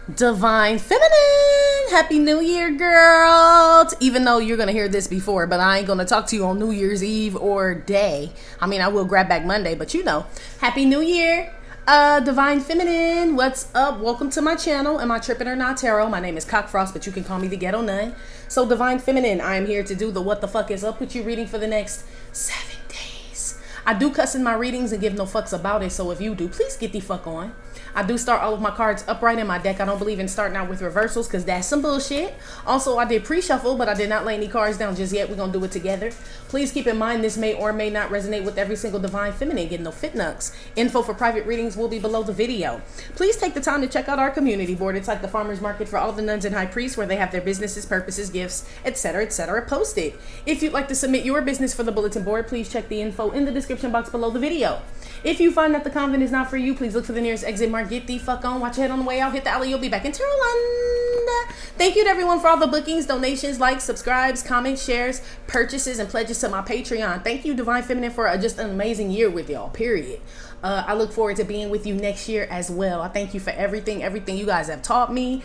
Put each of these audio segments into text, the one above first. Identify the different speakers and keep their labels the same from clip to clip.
Speaker 1: Divine Feminine, Happy New Year, girl. Even though you're gonna hear this before, but I ain't gonna talk to you on New Year's Eve or day. I mean, I will grab back Monday, but you know, Happy New Year. Divine Feminine, what's up? Welcome to my channel. Am I tripping or not, tarot? My name is Cockfrost, but you can call me the Ghetto Nun. So Divine Feminine, I am here to do the what the fuck is up with you reading for the next 7 days. I do cuss in my readings and give no fucks about it, so if you do, please get the fuck on. I do start all of my cards upright in my deck. I don't believe in starting out with reversals because that's some bullshit. Also, I did pre-shuffle, but I did not lay any cards down just yet. We're going to do it together. Please keep in mind this may or may not resonate with every single Divine Feminine. Get no fit nucks. Info for private readings will be below the video. Please take the time to check out our community board. It's like the farmer's market for all the nuns and high priests where they have their businesses, purposes, gifts, etc., posted. If you'd like to submit your business for the bulletin board, please check the info in the description box below the video. If you find that the convent is not for you, please look for the nearest exit mark. Get the fuck on. Watch your head on the way out. Hit the alley. You'll be back in Terrorland. Thank you to everyone for all the bookings, donations, likes, subscribes, comments, shares, purchases, and pledges to my Patreon. Thank you, Divine Feminine, for just an amazing year with y'all, period. I look forward to being with you next year as well. I thank you for everything you guys have taught me,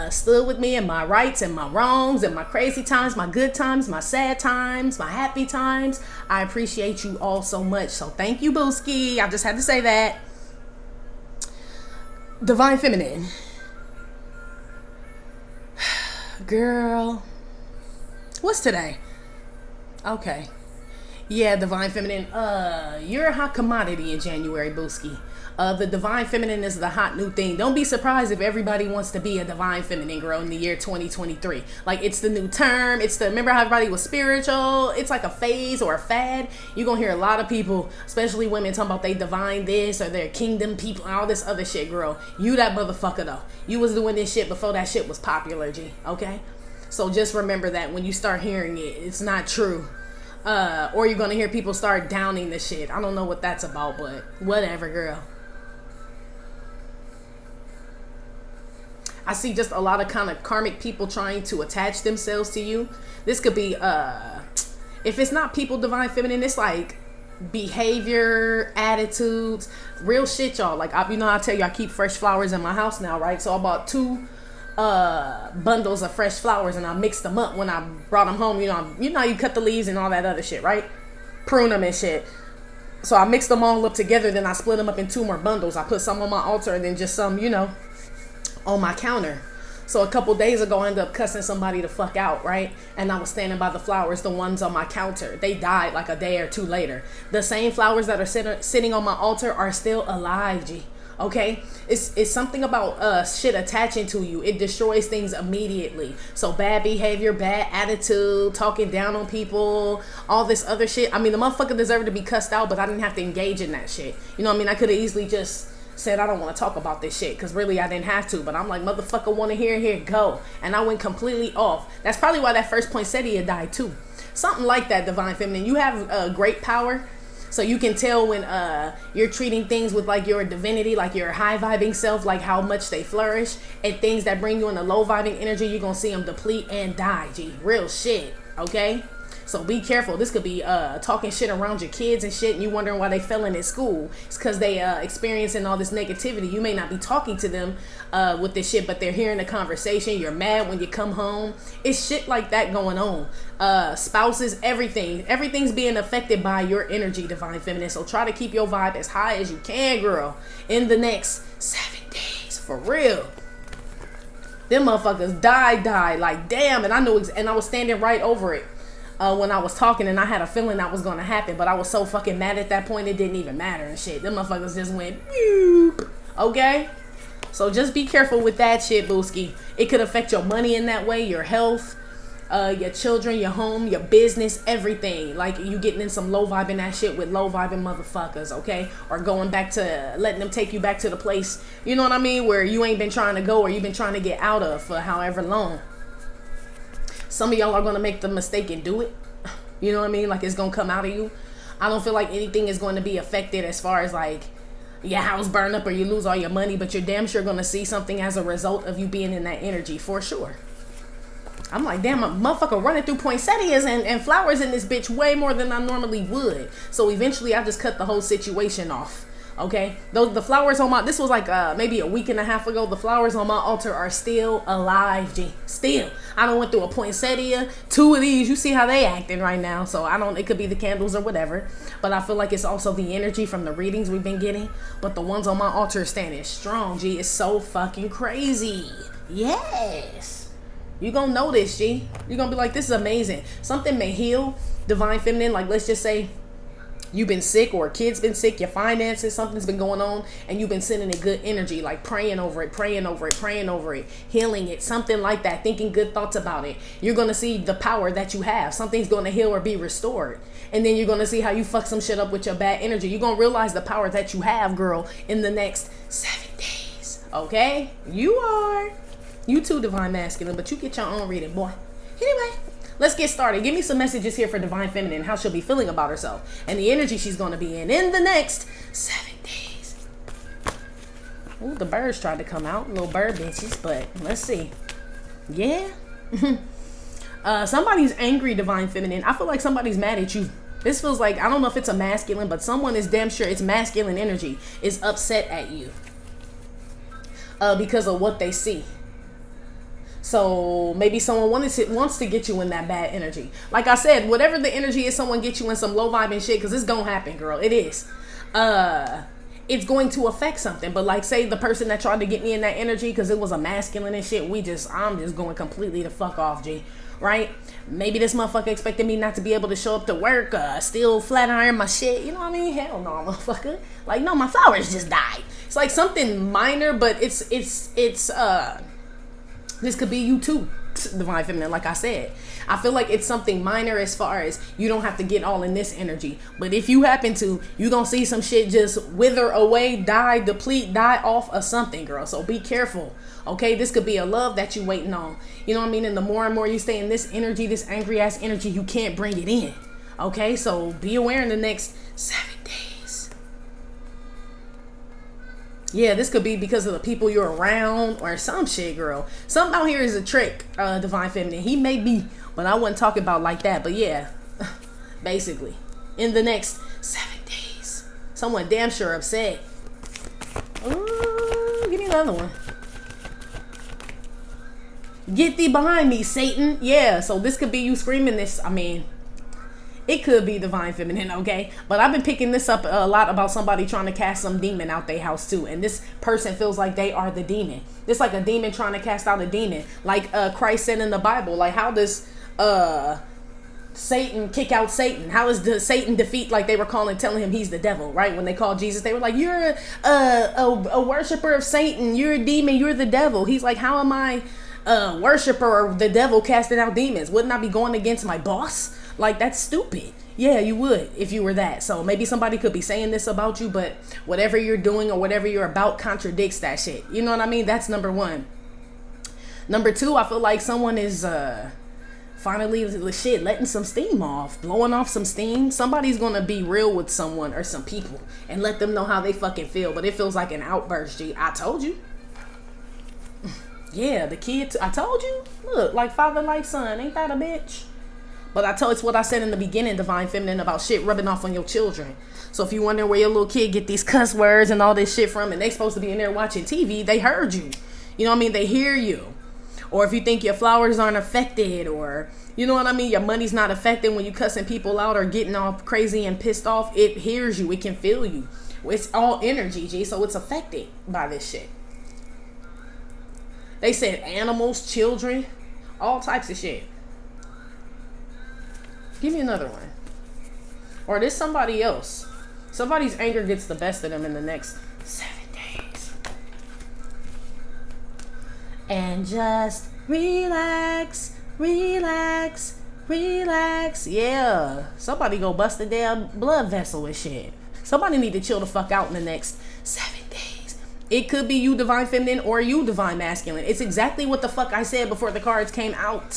Speaker 1: stood with me in my rights and my wrongs and my crazy times, my good times, my sad times, my happy times. I appreciate you all so much. So thank you, Booski. I just had to say that. Divine Feminine. Girl. What's today? Okay. Yeah, Divine Feminine, you're a hot commodity in January, Booski. The Divine Feminine is the hot new thing. Don't be surprised if everybody wants to be a Divine Feminine girl in the year 2023. Like, it's the new term. Remember how everybody was spiritual? It's like a phase or a fad. You're going to hear a lot of people, especially women, talking about they divine this or their kingdom people and all this other shit, girl. You that motherfucker, though. You was doing this shit before that shit was popular, G. Okay? So just remember that when you start hearing it, it's not true. Or you're gonna hear people start downing the shit. I don't know what that's about, but whatever, girl. I see just a lot of kind of karmic people trying to attach themselves to you. This could be, if it's not people, Divine Feminine, it's like behavior, attitudes, real shit, y'all. Like, I tell you, I keep fresh flowers in my house now, right? So I bought 2 bundles of fresh flowers and I mixed them up when I brought them home. You know you cut the leaves and all that other shit, right? Prune them and shit. So I mixed them all up together, then I split them up in 2 more bundles. I put some on my altar and then just some, on my counter. So a couple days ago I ended up cussing somebody the fuck out, right? And I was standing by the flowers, the ones on my counter. They died like a day or 2 later. The same flowers that are sitting on my altar are still alive, G. Okay, it's something about shit attaching to you. It destroys things immediately. So bad behavior, bad attitude, talking down on people, all this other shit. I mean, the motherfucker deserved to be cussed out, but I didn't have to engage in that shit. You know what I mean? I could have easily just said I don't want to talk about this shit because really I didn't have to. But I'm like, motherfucker, want to hear, go. And I went completely off. That's probably why that first poinsettia died too. Something like that, Divine Feminine. You have great power. So you can tell when you're treating things with like your divinity, like your high vibing self, like how much they flourish, and things that bring you in the low vibing energy, you're going to see them deplete and die, G. Real shit, okay? So be careful. This could be talking shit around your kids and shit, and you wondering why they failing at school. It's because they experiencing all this negativity. You may not be talking to them with this shit, but they're hearing the conversation. You're mad when you come home. It's shit like that going on. Spouses, everything. Everything's being affected by your energy, Divine Feminine. So try to keep your vibe as high as you can, girl, in the next 7 days. For real. Them motherfuckers died. Like, damn. And I knew, and I was standing right over it. When I was talking, and I had a feeling that was going to happen, but I was so fucking mad at that point, it didn't even matter and shit. Them motherfuckers just went, boop. Okay? So just be careful with that shit, Booski. It could affect your money in that way, your health, your children, your home, your business, everything. Like, you getting in some low vibing that shit with low vibing motherfuckers, okay? Or going back to, letting them take you back to the place, you know what I mean, where you ain't been trying to go or you've been trying to get out of for however long. Some of y'all are going to make the mistake and do it. You know what I mean? Like, it's going to come out of you. I don't feel like anything is going to be affected as far as like your house burn up or you lose all your money, but you're damn sure going to see something as a result of you being in that energy for sure. I'm like, damn, a motherfucker running through poinsettias and flowers in this bitch way more than I normally would. So eventually I just cut the whole situation off. Okay, those the flowers on my, this was like maybe a week and a half ago. The flowers on my altar are still alive, G. Still, I don't went through a poinsettia. 2 of these, you see how they acting right now. So I don't. It could be the candles or whatever, but I feel like it's also the energy from the readings we've been getting. But the ones on my altar are standing strong, G. It's so fucking crazy. Yes, you gonna notice, G. You're gonna be like, this is amazing. Something may heal divine feminine. Like, let's just say you've been sick, or a kid's been sick, your finances, something's been going on, and you've been sending it good energy, like praying over it, praying over it, praying over it, healing it, something like that, thinking good thoughts about it. You're going to see the power that you have. Something's going to heal or be restored. And then you're going to see how you fuck some shit up with your bad energy. You're going to realize the power that you have, girl, in the next 7 days. Okay? You are. You too, divine masculine, but you get your own reading, boy. Anyway, let's get started. Give me some messages here for divine feminine, how she'll be feeling about herself and the energy she's going to be in the next 7 days. Ooh, the birds tried to come out, little bird bitches, but let's see. Yeah. Somebody's angry, divine feminine. I feel like somebody's mad at you. This feels like, I don't know if it's a masculine, but someone is damn sure, it's masculine energy, is upset at you because of what they see. So maybe someone wants to get you in that bad energy. Like I said, whatever the energy is, someone gets you in some low vibe and shit, because it's gonna happen, girl. It is. It's going to affect something. But like, say the person that tried to get me in that energy because it was a masculine and shit, I'm just going completely the fuck off, G. Right? Maybe this motherfucker expected me not to be able to show up to work, still flat iron my shit. You know what I mean? Hell no, motherfucker. Like, no, my flowers just died. It's like something minor, but it's this could be you too, divine feminine. Like I said, I feel like it's something minor as far as you don't have to get all in this energy. But if you happen to, you gonna see some shit just wither away, die, deplete, die off of something, girl. So be careful, okay? This could be a love that you waiting on. You know what I mean? And the more and more you stay in this energy, this angry ass energy, you can't bring it in. Okay? So be aware in the next 7 days. Yeah, this could be because of the people you're around or some shit, girl. Something out here is a trick, divine feminine. He may be, but I wouldn't talk about like that. But yeah, basically, in the next 7 days, someone damn sure upset. Ooh, give me another one. Get thee behind me, Satan. Yeah, so this could be you screaming this. I mean, it could be divine feminine, okay? But I've been picking this up a lot about somebody trying to cast some demon out their house too. And this person feels like they are the demon. It's like a demon trying to cast out a demon. Like Christ said in the Bible. Like, how does Satan kick out Satan? How is Satan defeat, like they were telling him he's the devil, right? When they called Jesus, they were like, you're a worshiper of Satan. You're a demon. You're the devil. He's like, how am I a worshiper of the devil casting out demons? Wouldn't I be going against my boss? Like, that's stupid. Yeah, you would if you were that. So maybe somebody could be saying this about you, but whatever you're doing or whatever you're about contradicts that shit. You know what I mean? That's number one. Number two, I feel like someone is finally letting some steam off, blowing off some steam. Somebody's gonna be real with someone or some people and let them know how they fucking feel. But it feels like an outburst, G. I told you. Yeah, the kid, I told you. Look, like father, like son. Ain't that a bitch? But it's what I said in the beginning, divine feminine, about shit rubbing off on your children. So if you wonder where your little kid get these cuss words and all this shit from, and they supposed to be in there watching TV, they heard you. You know what I mean? They hear you. Or if you think your flowers aren't affected, or you know what I mean, your money's not affected when you cussing people out or getting all crazy and pissed off, it hears you. It can feel you. It's all energy, G. So it's affected by this shit. They said animals, children, all types of shit. Give me another one. Or this somebody else. Somebody's anger gets the best of them in the next 7 days. And just relax, relax, relax. Yeah. Somebody go bust a damn blood vessel and shit. Somebody need to chill the fuck out in the next 7 days. It could be you, divine feminine, or you, divine masculine. It's exactly what the fuck I said before the cards came out.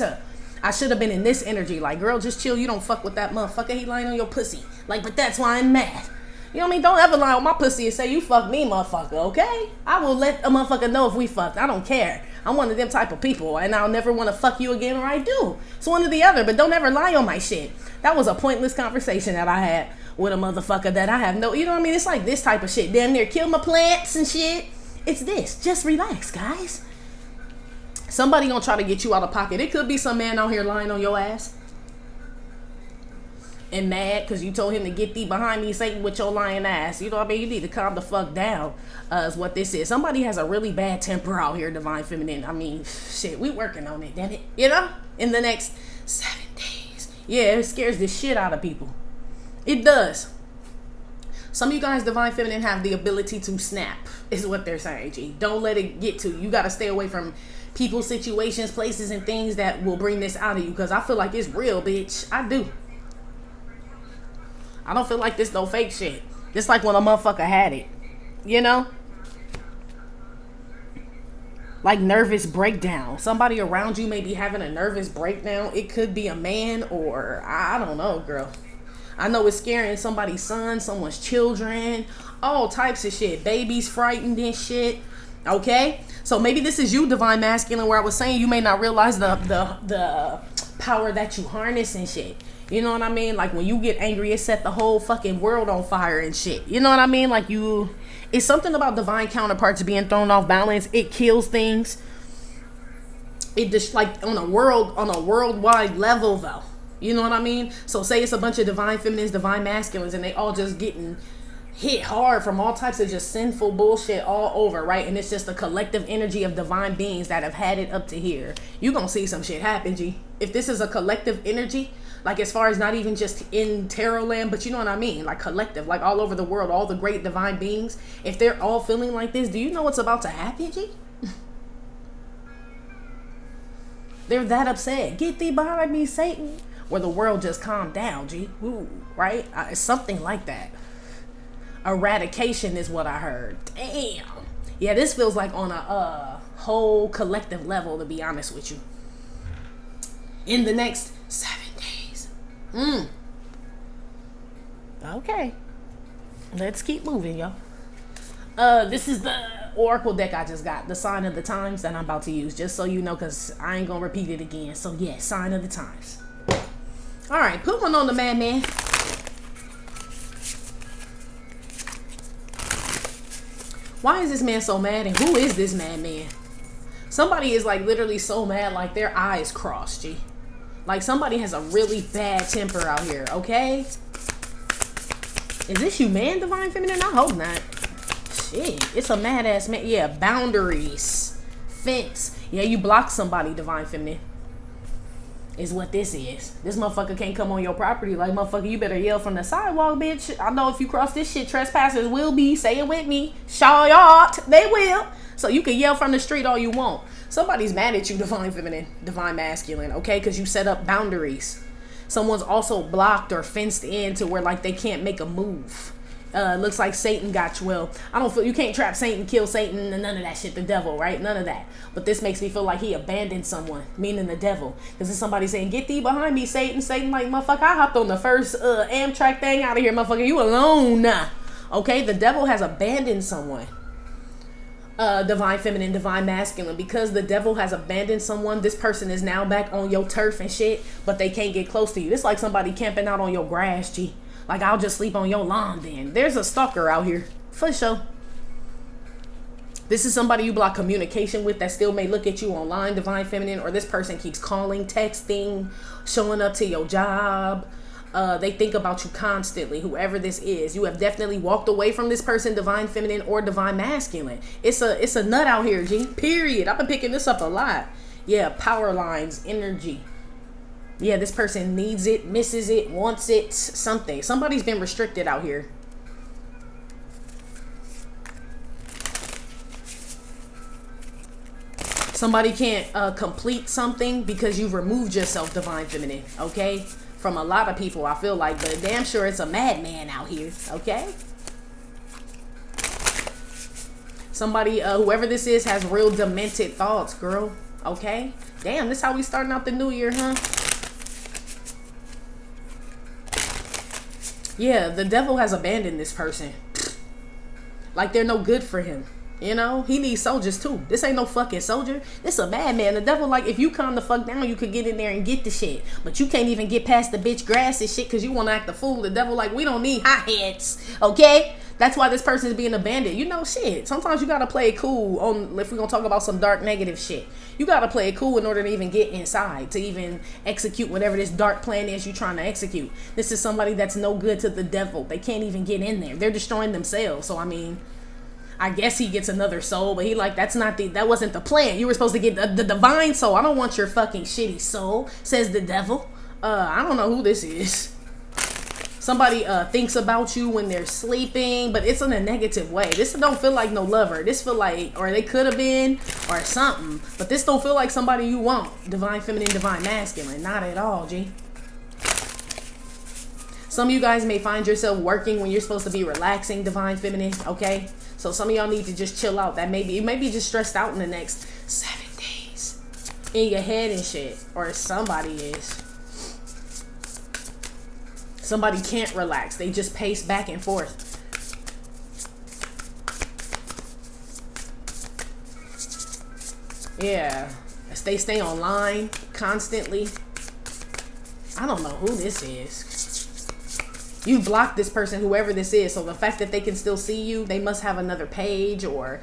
Speaker 1: I should have been in this energy. Like, girl, just chill. You don't fuck with that motherfucker. He lying on your pussy. Like, but that's why I'm mad. You know what I mean? Don't ever lie on my pussy and say you fuck me, motherfucker, okay? I will let a motherfucker know if we fucked. I don't care. I'm one of them type of people, and I'll never want to fuck you again, or I do. It's one or the other, but don't ever lie on my shit. That was a pointless conversation that I had with a motherfucker that I have no, you know what I mean? It's like this type of shit. Damn near kill my plants and shit. It's this. Just relax, guys. Somebody gonna try to get you out of pocket. It could be some man out here lying on your ass and mad because you told him to get thee behind me, Satan, with your lying ass. You know what I mean? You need to calm the fuck down, is what this is. Somebody has a really bad temper out here, Divine Feminine. I mean, shit, we working on it, damn it. You know? In the next 7 days. Yeah, it scares the shit out of people. It does. Some of you guys, Divine Feminine, have the ability to snap, is what they're saying, G. Don't let it get to you. You got to stay away from people, situations, places, and things that will bring this out of you, because I feel like it's real, bitch. I do. I don't feel like this no fake shit. Just like when a motherfucker had it. You know? Like nervous breakdown. Somebody around you may be having a nervous breakdown. It could be a man, or I don't know, girl. I know it's scaring somebody's son, someone's children, all types of shit. Babies frightened and shit. Okay? So maybe this is you, Divine Masculine, where I was saying you may not realize the power that you harness and shit. You know what I mean? Like when you get angry, it set the whole fucking world on fire and shit. You know what I mean? Like it's something about divine counterparts being thrown off balance. It kills things. It just like on a worldwide level though. You know what I mean? So say it's a bunch of divine feminines, divine masculines, and they all just getting hit hard from all types of just sinful bullshit all over, right? And it's just a collective energy of divine beings that have had it up to here. You gonna see some shit happen, G. If this is a collective energy, like as far as not even just in tarot land, but you know what I mean? Like collective, like all over the world, all the great divine beings, if they're all feeling like this, do you know what's about to happen, G? They're that upset. Get thee behind me, Satan. Where the world just calmed down, G. Ooh, right? It's something like that. Eradication is what I heard. Damn. Yeah, this feels like on a whole collective level, to be honest with you. In the next 7 days. Okay. Let's keep moving, y'all. This is the Oracle deck I just got. The Sign of the Times that I'm about to use. Just so you know, because I ain't going to repeat it again. So, yeah, Sign of the Times. Alright, put one on the madman. Why is this man so mad, and who is this madman? Somebody is like literally so mad, like their eyes crossed, G. Like somebody has a really bad temper out here, okay? Is this you, man, Divine Feminine? I hope not. Shit, it's a mad ass man. Yeah, boundaries. Fence. Yeah, you block somebody, Divine Feminine. Is what this is. This motherfucker can't come on your property. Like, motherfucker, you better yell from the sidewalk, bitch. I know if you cross this shit, trespassers will be. Say it with me. Shaw yacht. They will. So you can yell from the street all you want. Somebody's mad at you, Divine Feminine, Divine Masculine, okay? Because you set up boundaries. Someone's also blocked or fenced in to where, like, they can't make a move. Looks like Satan got you. Well, I don't feel you can't trap Satan, kill Satan, and none of that shit. The devil, right? None of that. But this makes me feel like he abandoned someone, meaning the devil. Because there's somebody saying, "Get thee behind me, Satan." Satan, like, motherfucker, I hopped on the first Amtrak thing out of here, motherfucker. You alone. Okay, the devil has abandoned someone. Divine Feminine, Divine Masculine. Because the devil has abandoned someone, this person is now back on your turf and shit, but they can't get close to you. It's like somebody camping out on your grass, G. Like, I'll just sleep on your lawn then. There's a stalker out here. For sure. This is somebody you block communication with that still may look at you online, Divine Feminine, or this person keeps calling, texting, showing up to your job. They think about you constantly, whoever this is. You have definitely walked away from this person, Divine Feminine or Divine Masculine. It's a nut out here, G. Period. I've been picking this up a lot. Yeah, power lines, energy. Yeah, this person needs it, misses it, wants it, something. Somebody's been restricted out here. Somebody can't complete something because you've removed yourself, Divine Feminine, okay? From a lot of people, I feel like, but damn sure it's a madman out here, okay? Somebody, whoever this is, has real demented thoughts, girl, okay? Damn, this how we starting out the new year, huh? Yeah, the devil has abandoned this person. Like they're no good for him. You know, he needs soldiers too. This ain't no fucking soldier. This a madman. The devil, like, if you calm the fuck down, you could get in there and get the shit. But you can't even get past the bitch grass and shit because you want to act the fool. The devil, like, we don't need hot heads, okay? That's why this person is being abandoned. You know, shit. Sometimes you gotta play it cool on, if we're gonna talk about some dark negative shit. You gotta play it cool in order to even get inside, to even execute whatever this dark plan is you're trying to execute. This is somebody that's no good to the devil. They can't even get in there. They're destroying themselves. So, I mean, I guess he gets another soul, but he like, that wasn't the plan. You were supposed to get the divine soul. I don't want your fucking shitty soul, says the devil. I don't know who this is. Somebody thinks about you when they're sleeping, but it's in a negative way. This don't feel like no lover. This feel like, or they could have been, or something. But this don't feel like somebody you want. Divine feminine, divine masculine. Not at all, G. Some of you guys may find yourself working when you're supposed to be relaxing, divine feminine, okay? So some of y'all need to just chill out. That you may be just stressed out in the next 7 days. In your head and shit. Or somebody is. Somebody can't relax. They just pace back and forth. Yeah. They stay online constantly. I don't know who this is. You blocked this person, whoever this is. So the fact that they can still see you, they must have another page, or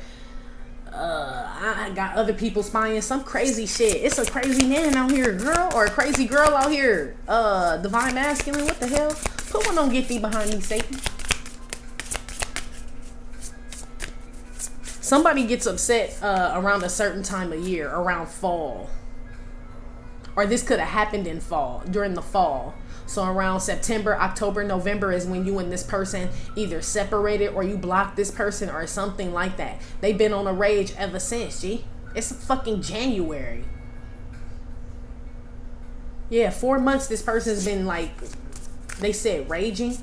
Speaker 1: I got other people spying, some crazy shit. It's a crazy man out here, girl, or a crazy girl out here. Divine masculine, what the hell? Put one on get thee behind me, Satan. Somebody gets upset around a certain time of year, around fall. Or this could have happened in fall, during the fall. So around September, October, November is when you and this person either separated or you blocked this person or something like that. They've been on a rage ever since, G. It's fucking January. Yeah, 4 months this person's been, like, they said raging.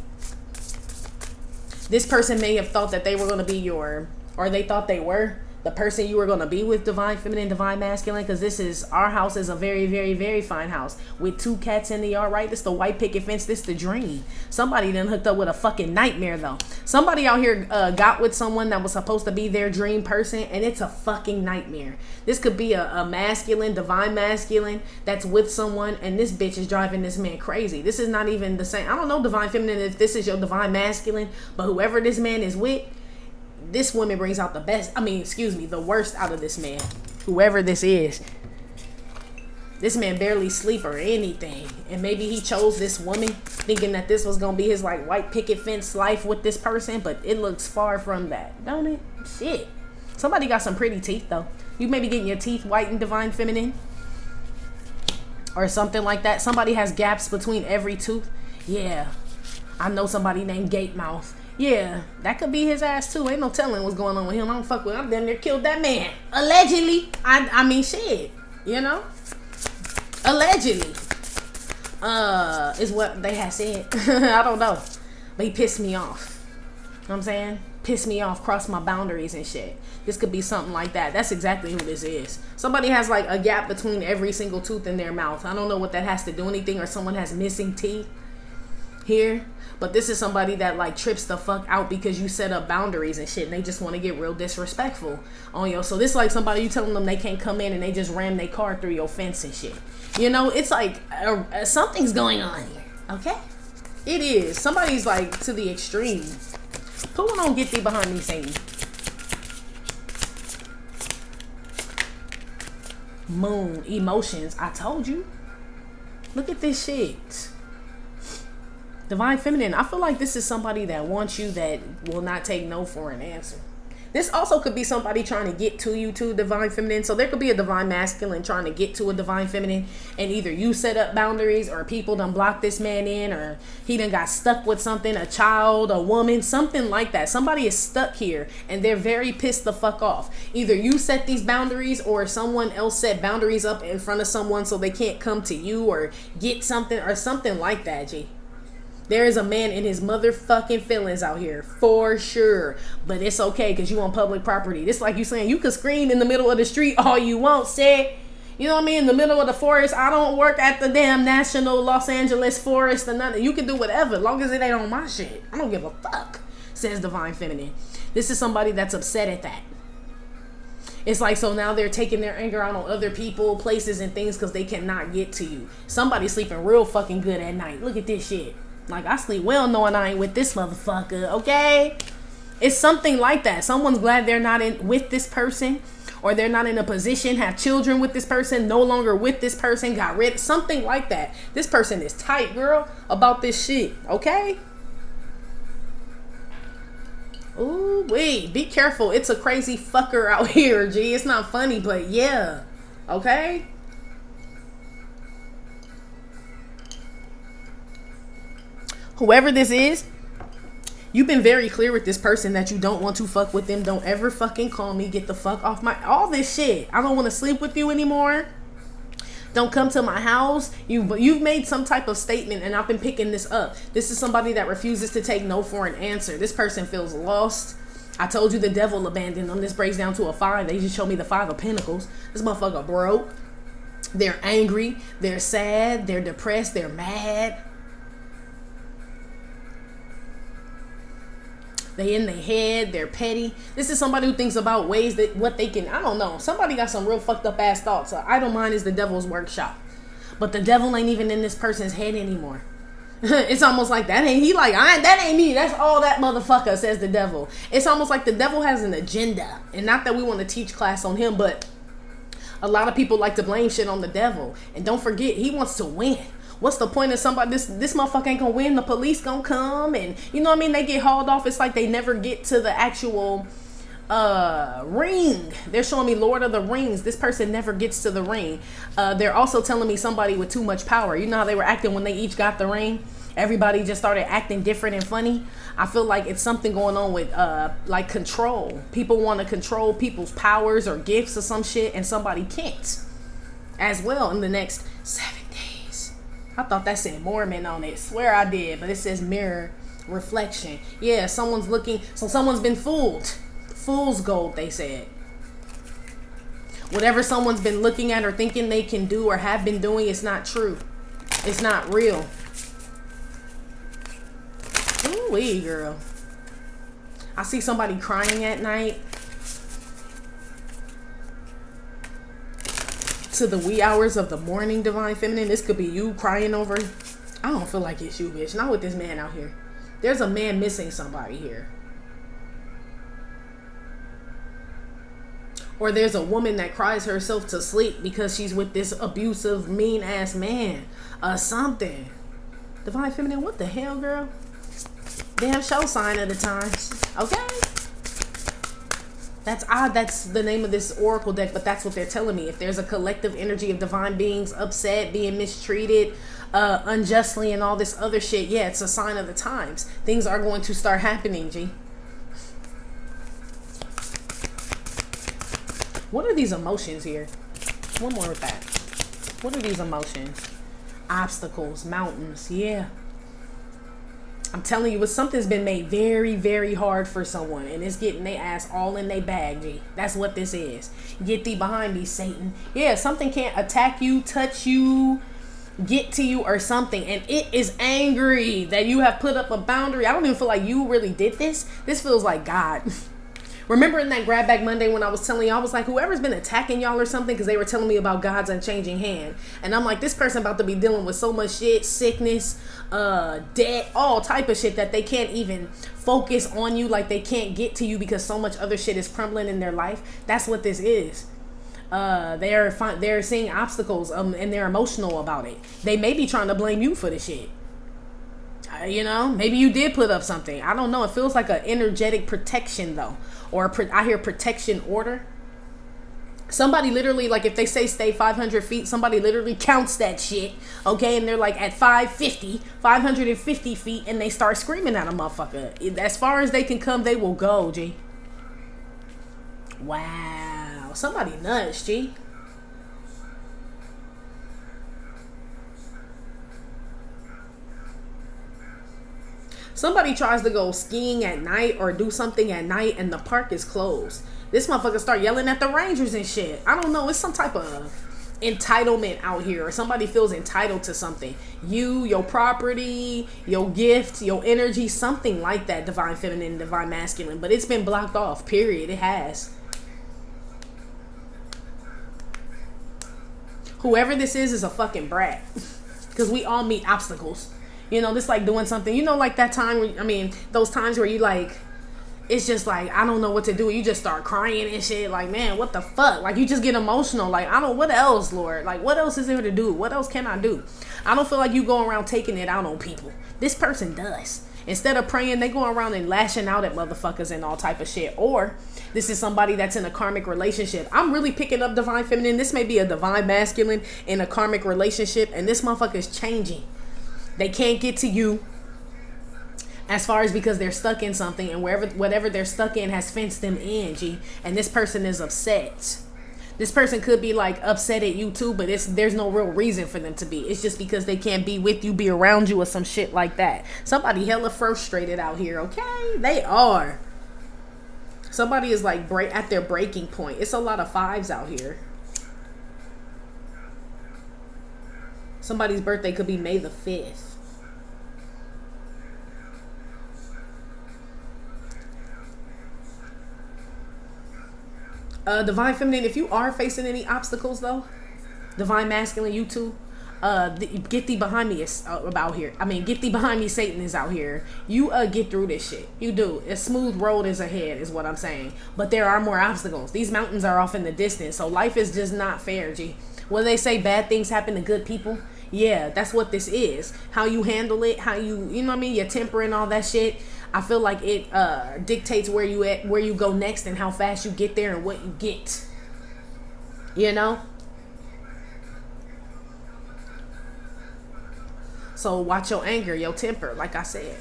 Speaker 1: This person may have thought that they were going to be or they thought they were the person you were going to be with, divine feminine, divine masculine, because our house is a very, very, very fine house with 2 cats in the yard, right? This the white picket fence. This the dream. Somebody done hooked up with a fucking nightmare, though. Somebody out here got with someone that was supposed to be their dream person, and it's a fucking nightmare. This could be a masculine, divine masculine that's with someone, and this bitch is driving this man crazy. This is not even the same. I don't know, divine feminine, if this is your divine masculine, but whoever this man is with, this woman brings out the worst out of this man. Whoever this is. This man barely sleep or anything. And maybe he chose this woman thinking that this was going to be his, like, white picket fence life with this person. But it looks far from that, don't it? Shit. Somebody got some pretty teeth, though. You may be getting your teeth whitened, divine feminine. Or something like that. Somebody has gaps between every tooth. Yeah. I know somebody named Gate Mouth. Yeah, that could be his ass too. Ain't no telling what's going on with him. I don't fuck with him. I'm damn near killed that man. Allegedly. I mean, shit. You know? Allegedly. Is what they had said. I don't know. But he pissed me off. You know what I'm saying? Pissed me off. Crossed my boundaries and shit. This could be something like that. That's exactly who this is. Somebody has, like, a gap between every single tooth in their mouth. I don't know what that has to do anything. Or someone has missing teeth here. But this is somebody that, like, trips the fuck out because you set up boundaries and shit, and they just want to get real disrespectful on you. So this is like somebody, you telling them they can't come in and they just ram their car through your fence and shit. You know, it's like something's going on here, okay? It is. Somebody's, like, to the extreme. Put one on get thee behind me, Satan. Moon, emotions. I told you. Look at this shit. Divine feminine, I feel like this is somebody that wants you, that will not take no for an answer. This also could be somebody trying to get to you too, divine feminine. So there could be a divine masculine trying to get to a divine feminine, and either you set up boundaries or people done blocked this man in, or he done got stuck with something, a child, a woman, something like that. Somebody is stuck here and they're very pissed the fuck off. Either you set these boundaries or someone else set boundaries up in front of someone so they can't come to you or get something or something like that, G. There is a man in his motherfucking feelings out here, for sure. But it's okay, because you on public property. This like you saying, you could scream in the middle of the street all you want, say. You know what I mean? In the middle of the forest. I don't work at the damn National Los Angeles Forest or nothing. You can do whatever, as long as it ain't on my shit. I don't give a fuck, says Divine Feminine. This is somebody that's upset at that. It's like, so now they're taking their anger out on other people, places, and things because they cannot get to you. Somebody's sleeping real fucking good at night. Look at this shit. Like, I sleep well knowing I ain't with this motherfucker, okay? It's something like that. Someone's glad they're not in with this person, or they're not in a position, have children with this person, no longer with this person, got rid of something like that. This person is tight, girl, about this shit, okay? Ooh, wait, be careful. It's a crazy fucker out here, G. It's not funny, but yeah, okay? Whoever this is, you've been very clear with this person that you don't want to fuck with them. Don't ever fucking call me. Get the fuck off my... all this shit. I don't want to sleep with you anymore. Don't come to my house. You've made some type of statement, and I've been picking this up. This is somebody that refuses to take no for an answer. This person feels lost. I told you the devil abandoned them. This breaks down to a 5. They just showed me the 5 of Pentacles. This motherfucker broke. They're angry. They're sad. They're depressed. They're mad. They in their head, they're petty. This is somebody who thinks about ways that what they can, I don't know. Somebody got some real fucked up ass thoughts. Idle mind is the devil's workshop. But the devil ain't even in this person's head anymore. It's almost like that ain't he like, that ain't me. That's all that motherfucker, says the devil. It's almost like the devil has an agenda. And not that we want to teach class on him, but a lot of people like to blame shit on the devil. And don't forget, he wants to win. What's the point of somebody, this motherfucker ain't gonna win, the police gonna come, and you know what I mean, they get hauled off. It's like they never get to the actual ring. They're showing me Lord of the Rings. This person never gets to the ring. They're also telling me somebody with too much power. You know how they were acting when they each got the ring? Everybody just started acting different and funny. I feel like it's something going on with like control. People want to control people's powers or gifts or some shit, and somebody can't as well in the next 7 days. I thought that said Mormon on it. Swear I did, but it says mirror reflection. Yeah, someone's looking, so someone's been fooled. Fool's gold, they said. Whatever someone's been looking at or thinking they can do or have been doing, it's not true. It's not real. Ooh-wee, girl. I see somebody crying at night. To the wee hours of the morning, Divine Feminine. This could be you crying over. I don't feel like it's you, bitch. Not with this man out here. There's a man missing somebody here. Or there's a woman that cries herself to sleep because she's with this abusive, mean ass man. Something. Divine Feminine, what the hell, girl? Damn show sign of the times. Okay? That's odd. That's the name of this oracle deck, but that's what they're telling me. If there's a collective energy of divine beings upset, being mistreated unjustly and all this other shit, yeah, it's a sign of the times. Things are going to start happening, G. What are these emotions here? One more with that. What are these emotions? Obstacles, mountains, yeah. I'm telling you, something's been made very, very hard for someone, and it's getting their ass all in their bag, G. That's what this is. Get thee behind me, Satan. Yeah, something can't attack you, touch you, get to you, or something, and it is angry that you have put up a boundary. I don't even feel like you really did this. This feels like God. Remember in that Grab Bag Monday when I was telling you, I was like, whoever's been attacking y'all or something, because they were telling me about God's unchanging hand. And I'm like, this person about to be dealing with so much shit, sickness, debt, all type of shit that they can't even focus on you, like they can't get to you because so much other shit is crumbling in their life. That's what this is. They're seeing obstacles and they're emotional about it. They may be trying to blame you for the shit. You know, maybe you did put up something. I don't know. It feels like an energetic protection though. Or I hear protection order. Somebody literally, like if they say stay 500 feet, somebody literally counts that shit, okay? And they're like at 550 feet, and they start screaming at a motherfucker. As far as they can come, they will go, G. Wow. Somebody nuts, G. Somebody tries to go skiing at night or do something at night and the park is closed. This motherfucker start yelling at the rangers and shit. I don't know. It's some type of entitlement out here, or somebody feels entitled to something. You, your property, your gift, your energy, something like that, divine feminine, divine masculine. But it's been blocked off, period. It has. Whoever this is a fucking brat. Because we all meet obstacles. You know, this like doing something, you know, like that time where, I mean, those times where you like, it's just like, I don't know what to do. You just start crying and shit. Like, man, what the fuck? Like, you just get emotional. Like, what else, Lord? Like, what else is there to do? What else can I do? I don't feel like you go around taking it out on people. This person does. Instead of praying, they go around and lashing out at motherfuckers and all type of shit. Or this is somebody that's in a karmic relationship. I'm really picking up divine feminine. This may be a divine masculine in a karmic relationship. And this motherfucker is changing. They can't get to you. As far as because they're stuck in something, and whatever they're stuck in has fenced them in, G. And this person is upset. This person could be like upset at you too, but there's no real reason for them to be. It's just because they can't be with you, be around you, or some shit like that. Somebody hella frustrated out here, okay? They are. Somebody is like at their breaking point. It's a lot of 5s out here. Somebody's birthday could be May the 5th. Divine feminine, if you are facing any obstacles though, divine masculine, you too, get thee behind me is about here. I mean, get thee behind me, Satan is out here. You get through this shit. You do. A smooth road is ahead is what I'm saying. But there are more obstacles. These mountains are off in the distance. So life is just not fair, G. When they say bad things happen to good people, yeah, that's what this is. How you handle it, how you know what I mean, your temper and all that shit. I feel like it dictates where you go next and how fast you get there and what you get. You know? So watch your anger, your temper, like I said.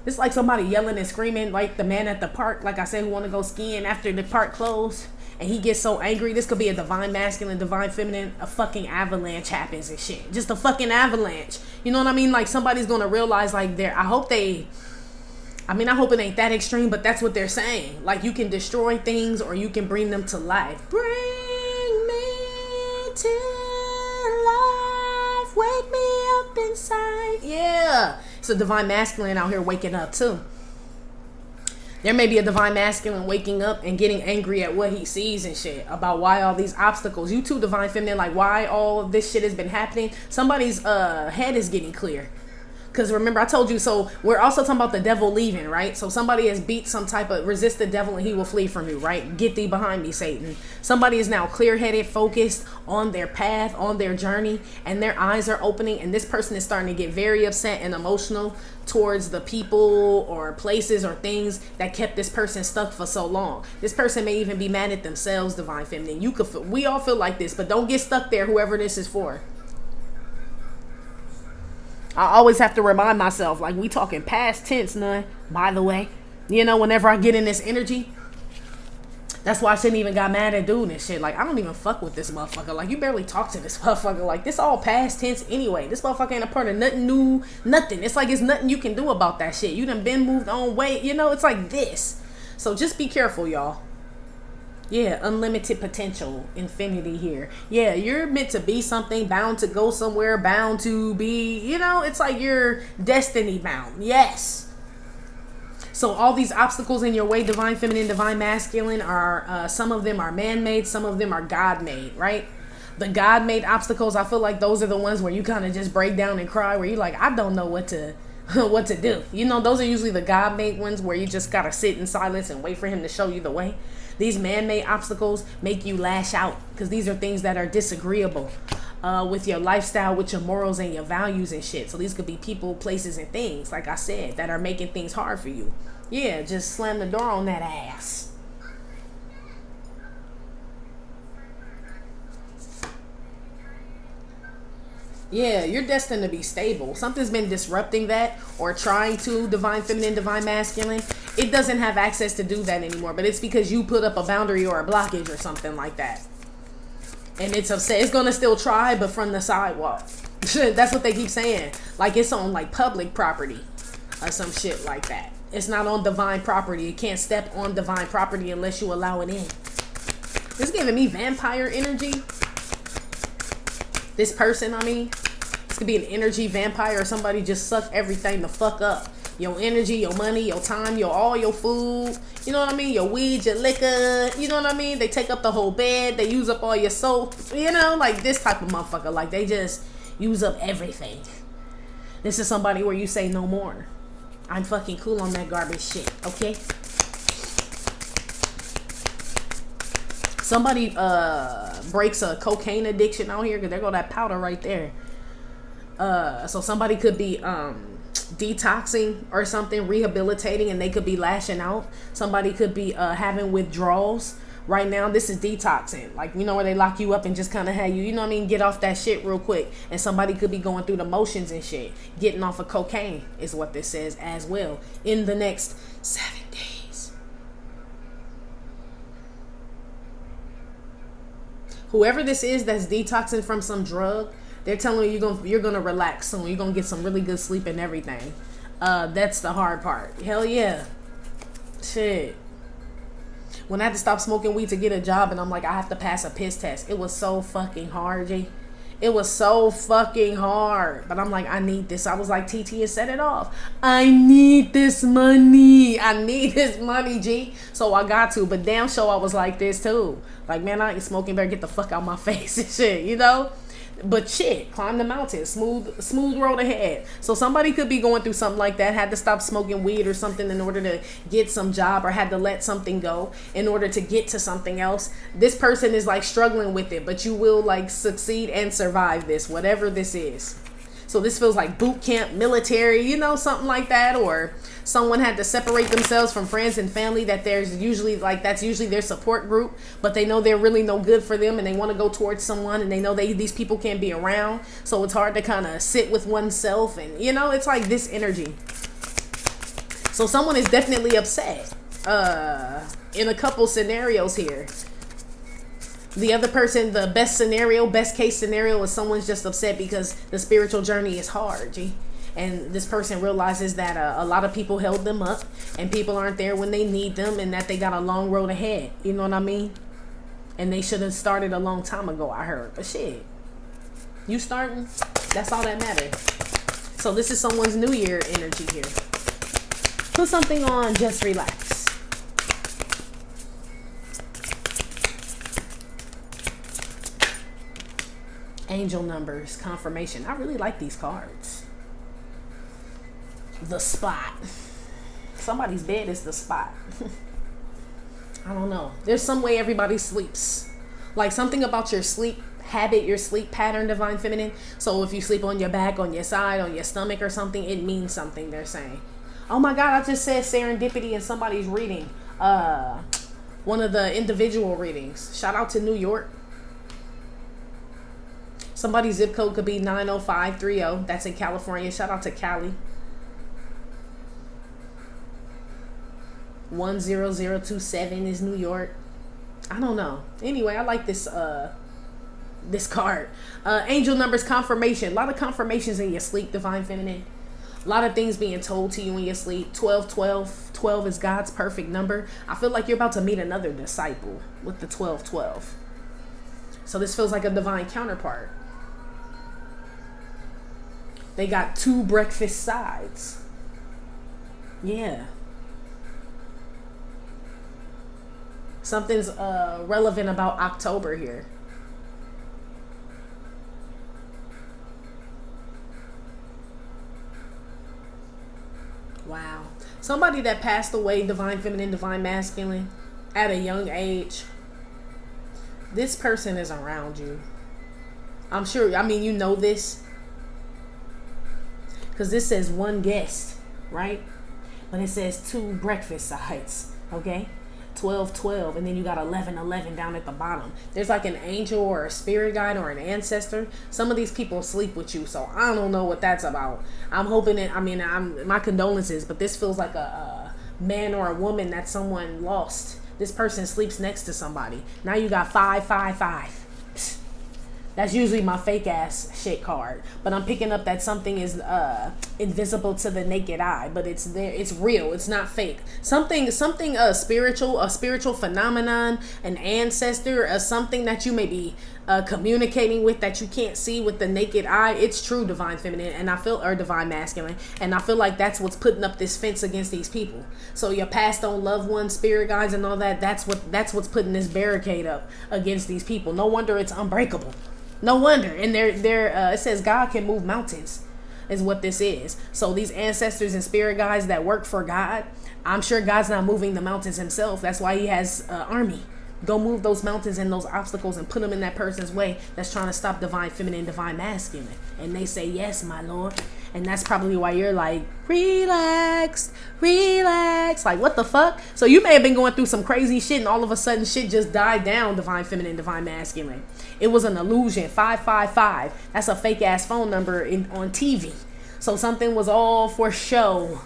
Speaker 1: It's like somebody yelling and screaming like the man at the park, like I said, who want to go skiing after the park closed. And he gets so angry. This could be a divine masculine, divine feminine. A fucking avalanche happens and shit. Just a fucking avalanche. You know what I mean? Like somebody's going to realize like I hope it ain't that extreme, but that's what they're saying. Like you can destroy things or you can bring them to life. Bring me to life. Wake me up inside. Yeah. It's a divine masculine out here waking up too. There may be a divine masculine waking up and getting angry at what he sees and shit about why all these obstacles. You too, divine feminine, like why all this shit has been happening. Somebody's head is getting clear. Because remember, I told you, so we're also talking about the devil leaving, right? So somebody has beat some type of, resist the devil and he will flee from you, right? Get thee behind me, Satan. Somebody is now clear-headed, focused on their path, on their journey, and their eyes are opening, and this person is starting to get very upset and emotional towards the people or places or things that kept this person stuck for so long. This person may even be mad at themselves, divine feminine. We all feel like this, but don't get stuck there, whoever this is for. I always have to remind myself, like we talking past tense, none, by the way. You know, whenever I get in this energy, that's why I shouldn't even got mad at doing this shit. Like, I don't even fuck with this motherfucker. Like, you barely talk to this motherfucker. Like, this all past tense anyway. This motherfucker ain't a part of nothing new, nothing. It's like it's nothing you can do about that shit. You done been moved on way. You know, it's like this. So just be careful, y'all. Yeah, unlimited potential, infinity here. Yeah, you're meant to be something, bound to go somewhere, bound to be, you know, it's like you're destiny bound. Yes. So all these obstacles in your way, divine feminine, divine masculine, are some of them are man-made, some of them are God-made, right? The God-made obstacles, I feel like those are the ones where you kind of just break down and cry, where you're like, I don't know what to do. You know, those are usually the God-made ones where you just gotta sit in silence and wait for him to show you the way. These man-made obstacles make you lash out because these are things that are disagreeable with your lifestyle, with your morals and your values and shit. So these could be people, places, and things, like I said, that are making things hard for you. Yeah, just slam the door on that ass. Yeah, you're destined to be stable. Something's been disrupting that or trying to, divine feminine, divine masculine. It doesn't have access to do that anymore, but it's because you put up a boundary or a blockage or something like that. And it's upset. It's going to still try, but from the sidewalk. That's what they keep saying. Like it's on like public property or some shit like that. It's not on divine property. It can't step on divine property unless you allow it in. It's giving me vampire energy. This person, I mean, this could be an energy vampire or somebody just suck everything the fuck up. Your energy, your money, your time, all your food. You know what I mean? Your weed, your liquor. You know what I mean? They take up the whole bed. They use up all your soap. You know, like this type of motherfucker. Like they just use up everything. This is somebody where you say no more. I'm fucking cool on that garbage shit. Okay? Somebody breaks a cocaine addiction out here because there go that powder right there. So somebody could be detoxing or something, rehabilitating, and they could be lashing out. Somebody could be having withdrawals. Right now, this is detoxing. Like, you know, where they lock you up and just kind of have you, you know what I mean, get off that shit real quick. And somebody could be going through the motions and shit. Getting off of cocaine is what this says as well. In the next 7 days. Whoever this is that's detoxing from some drug, they're telling you you're gonna relax soon. You're gonna get some really good sleep and everything. That's the hard part. Hell yeah. Shit. When I had to stop smoking weed to get a job, and I'm like, I have to pass a piss test. It was so fucking hard, G. It was so fucking hard. But I'm like, I need this. I was like, TT and set it off. I need this money. I need this money, G. So I got to. But damn sure I was like this too. Like, man, I ain't smoking. Better get the fuck out my face and shit, you know? But shit, climb the mountain, smooth road ahead. So somebody could be going through something like that, had to stop smoking weed or something in order to get some job, or had to let something go in order to get to something else. This person is like struggling with it, but you will like succeed and survive this, whatever this is. So this feels like boot camp, military, you know, something like that. Or someone had to separate themselves from friends and family that there's usually like, that's usually their support group, but they know they're really no good for them and they want to go towards someone, and they know these people can't be around. So it's hard to kind of sit with oneself, and you know, it's like this energy. So someone is definitely upset in a couple scenarios here. The other person, the best case scenario is someone's just upset because the spiritual journey is hard, G. And this person realizes that a lot of people held them up and people aren't there when they need them, and that they got a long road ahead. You know what I mean? And they should have started a long time ago, I heard. But shit, you starting? That's all that matters. So this is someone's New Year energy here. Put something on, just relax. Angel numbers, confirmation. I really like these cards. The spot. Somebody's bed is the spot. I don't know. There's some way everybody sleeps. Like something about your sleep habit, your sleep pattern, Divine Feminine. So if you sleep on your back, on your side, on your stomach or something, it means something, they're saying. Oh my God, I just said serendipity in somebody's reading. One of the individual readings. Shout out to New York. Somebody's zip code could be 90530. That's in California. Shout out to Cali. 10027 is New York. I don't know. Anyway, I like this this card. Angel numbers, confirmation. A lot of confirmations in your sleep, Divine Feminine. A lot of things being told to you in your sleep. 1212. 12 is God's perfect number. I feel like you're about to meet another disciple with the 1212. So this feels like a divine counterpart. They got 2 breakfast sides. Yeah. Something's relevant about October here. Wow. Somebody that passed away, Divine Feminine, Divine Masculine, at a young age. This person is around you. I'm sure, I mean, you know this. Because this says 1 guest, right? But it says 2 breakfast sides, okay? 1212, and then you got 1111 down at the bottom. There's like an angel or a spirit guide or an ancestor. Some of these people sleep with you, so I don't know what that's about. I'm hoping it, I mean, my condolences, but this feels like a man or a woman that someone lost. This person sleeps next to somebody. Now you got 555. That's usually my fake ass shit card. But I'm picking up that something is invisible to the naked eye, but it's there. It's real. It's not fake. Something spiritual, a spiritual phenomenon, an ancestor, something that you may be communicating with that you can't see with the naked eye. It's true divine feminine, and I feel, or divine masculine, and I feel like that's what's putting up this fence against these people. So your passed on loved ones, spirit guides, and all that. That's what's putting this barricade up against these people. No wonder it's unbreakable. No wonder. And it says God can move mountains, is what this is. So these ancestors and spirit guides that work for God, I'm sure God's not moving the mountains himself. That's why he has an army. Go move those mountains and those obstacles and put them in that person's way that's trying to stop divine feminine, divine masculine. And they say, yes, my Lord. And that's probably why you're like, relax. Like, what the fuck? So you may have been going through some crazy shit and all of a sudden shit just died down, divine feminine, divine masculine. It was an illusion. 555. That's a fake ass phone number on TV. So something was all for show.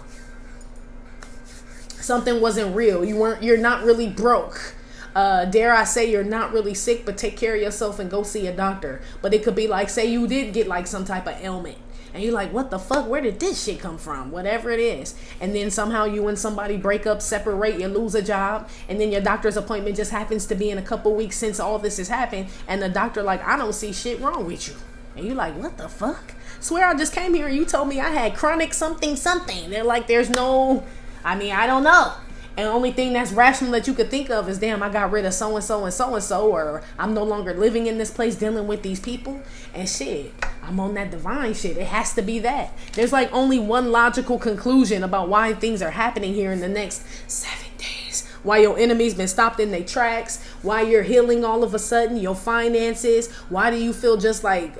Speaker 1: Something wasn't real. You're not really broke. Dare I say you're not really sick, but take care of yourself and go see a doctor. But it could be like, say you did get like some type of ailment and you're like, what the fuck, where did this shit come from? Whatever it is. And then somehow you and somebody break up, separate, you lose a job, and then your doctor's appointment just happens to be in a couple weeks since all this has happened, and the doctor like, I don't see shit wrong with you. And you're like, what the fuck? Swear I just came here and you told me I had chronic something. They're like, I don't know. And the only thing that's rational that you could think of is, damn, I got rid of so-and-so and so-and-so, or I'm no longer living in this place dealing with these people. And shit, I'm on that divine shit. It has to be that. There's like only one logical conclusion about why things are happening here in the next 7 days. Why your enemy's been stopped in their tracks. Why you're healing all of a sudden. Your finances. Why do you feel just like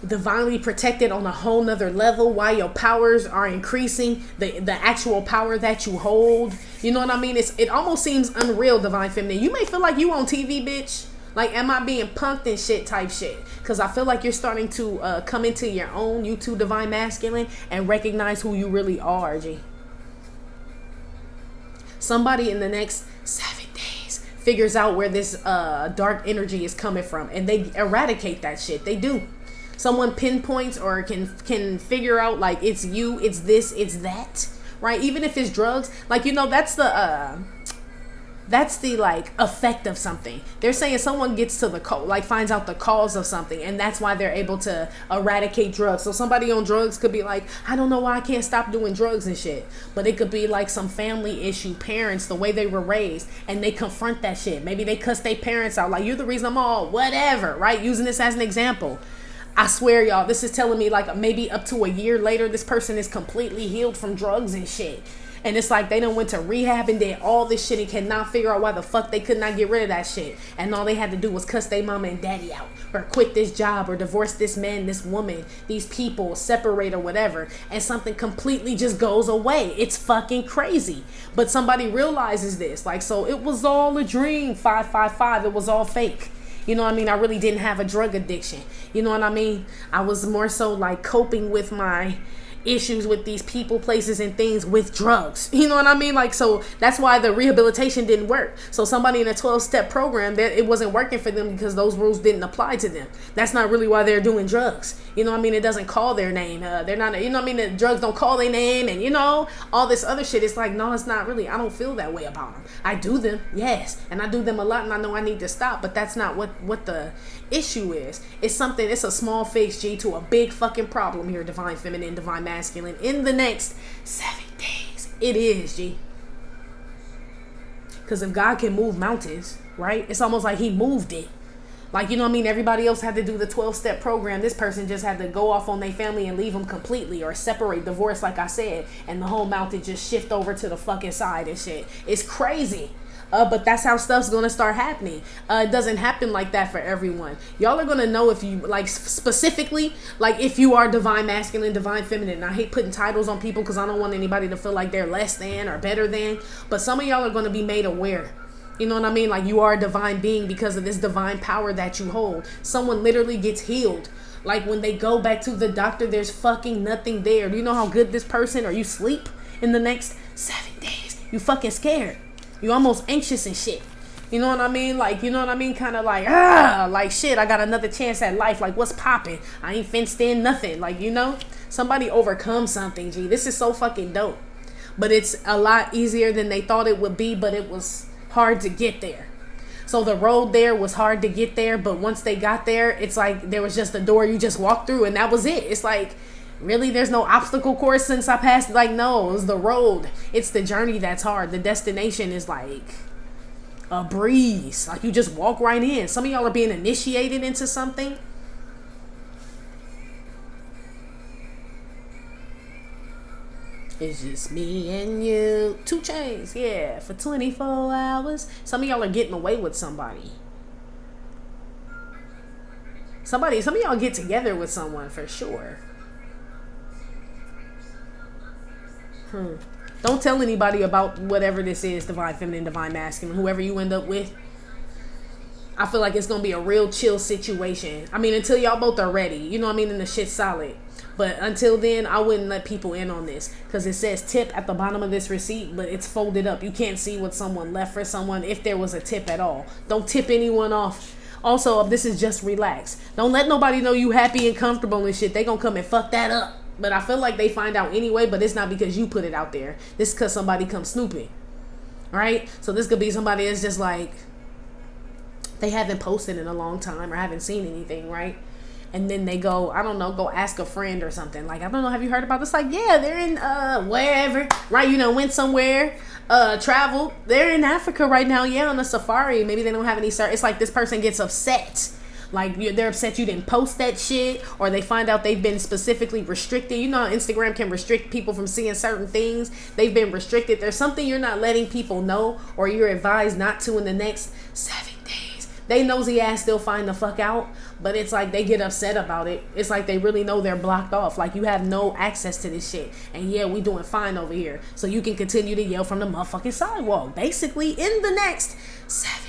Speaker 1: divinely protected on a whole nother level? Why your powers are increasing, the actual power that you hold. You know what I mean? It almost seems unreal, divine feminine. You may feel like you on TV, bitch. Like, am I being punked and shit type shit? Because I feel like you're starting to come into your own, you two divine masculine, and recognize who you really are, G. Somebody in the next 7 days figures out where this dark energy is coming from, and they eradicate that shit. They do. Someone pinpoints or can figure out, like, it's you, it's this, it's that, right? Even if it's drugs, like, you know, that's the like effect of something. They're saying someone gets to finds out the cause of something, and that's why they're able to eradicate drugs. So somebody on drugs could be like, I don't know why I can't stop doing drugs and shit. But it could be like some family issue, parents, the way they were raised, and they confront that shit. Maybe they cuss their parents out, like, you're the reason I'm all whatever, right? Using this as an example. I swear, y'all, this is telling me like maybe up to a year later, this person is completely healed from drugs and shit. And it's like they done went to rehab and did all this shit and cannot figure out why the fuck they could not get rid of that shit. And all they had to do was cuss their mama and daddy out, or quit this job, or divorce this man, this woman, these people, separate or whatever. And something completely just goes away. It's fucking crazy. But somebody realizes this. Like, so it was all a dream, 555. It was all fake. You know what I mean? I really didn't have a drug addiction. You know what I mean? I was more so like coping with my issues with these people, places, and things with drugs. You know what I mean? Like, so that's why the rehabilitation didn't work. So somebody in a 12-step program, that it wasn't working for them because those rules didn't apply to them. That's not really why they're doing drugs. You know what I mean? It doesn't call their name. They're not, you know what I mean? The drugs don't call their name, and you know, all this other shit. It's like, no, it's not really. I don't feel that way about them. I do them, yes, and I do them a lot, and I know I need to stop, but that's not what the issue is. It's a small fix, G, to a big fucking problem here, divine feminine, divine masculine, in the next 7 days. It is, G. Because if God can move mountains, right, it's almost like he moved it. Like, you know what I mean? Everybody else had to do the 12-step program. This person just had to go off on their family and leave them completely, or separate, divorce, like I said, and the whole mountain just shift over to the fucking side and shit. It's crazy. But that's how stuff's gonna start happening. It doesn't happen like that for everyone. Y'all are gonna know if you, like, specifically, like, if you are divine masculine, divine feminine. And I hate putting titles on people because I don't want anybody to feel like they're less than or better than. But some of y'all are gonna be made aware. You know what I mean? Like, you are a divine being because of this divine power that you hold. Someone literally gets healed. Like, when they go back to the doctor, there's fucking nothing there. Do you know how good this person, or you sleep in the next 7 days? You fucking scared. You almost anxious and shit. You know what I mean? Like, you know what I mean? Kind of like, like shit, I got another chance at life. Like, what's popping? I ain't fenced in nothing. Like, you know, somebody overcome something, G. This is so fucking dope. But it's a lot easier than they thought it would be, but it was hard to get there. So the road there was hard to get there, but once they got there, it's like there was just a door you just walked through, and that was it. It's like, really, there's no obstacle course since I passed? Like, no, it was the road. It's the journey that's hard. The destination is like a breeze. Like, you just walk right in. Some of y'all are being initiated into something. It's just me and you. 2 Chainz, yeah, for 24 hours. Some of y'all are getting away with somebody. Some of y'all get together with someone for sure. Don't tell anybody about whatever this is, divine feminine, divine masculine, whoever you end up with. I feel like it's gonna be a real chill situation. I mean, until y'all both are ready, you know what I mean, and the shit's solid. But until then, I wouldn't let people in on this, because it says tip at the bottom of this receipt, but it's folded up. You can't see what someone left for someone, if there was a tip at all. Don't tip anyone off. Also, this is just relax. Don't let nobody know you happy and comfortable and shit. They gonna come and fuck that up. But I feel like they find out anyway, but it's not because you put it out there. This is because somebody comes snooping. Right? So this could be somebody that's just like, they haven't posted in a long time or haven't seen anything, right? And then they go, I don't know, go ask a friend or something. Like, I don't know, have you heard about this? Like, yeah, they're in wherever, right? You know, went somewhere, traveled. They're in Africa right now, yeah, on a safari. Maybe they don't have any It's like this person gets upset. Like, they're upset you didn't post that shit, or they find out they've been specifically restricted. You know how Instagram can restrict people from seeing certain things? They've been restricted. There's something you're not letting people know, or you're advised not to in the next 7 days. They nosy ass still find the fuck out, but it's like they get upset about it. It's like they really know they're blocked off. Like, you have no access to this shit. And yeah, we doing fine over here. So you can continue to yell from the motherfucking sidewalk. Basically, in the next 7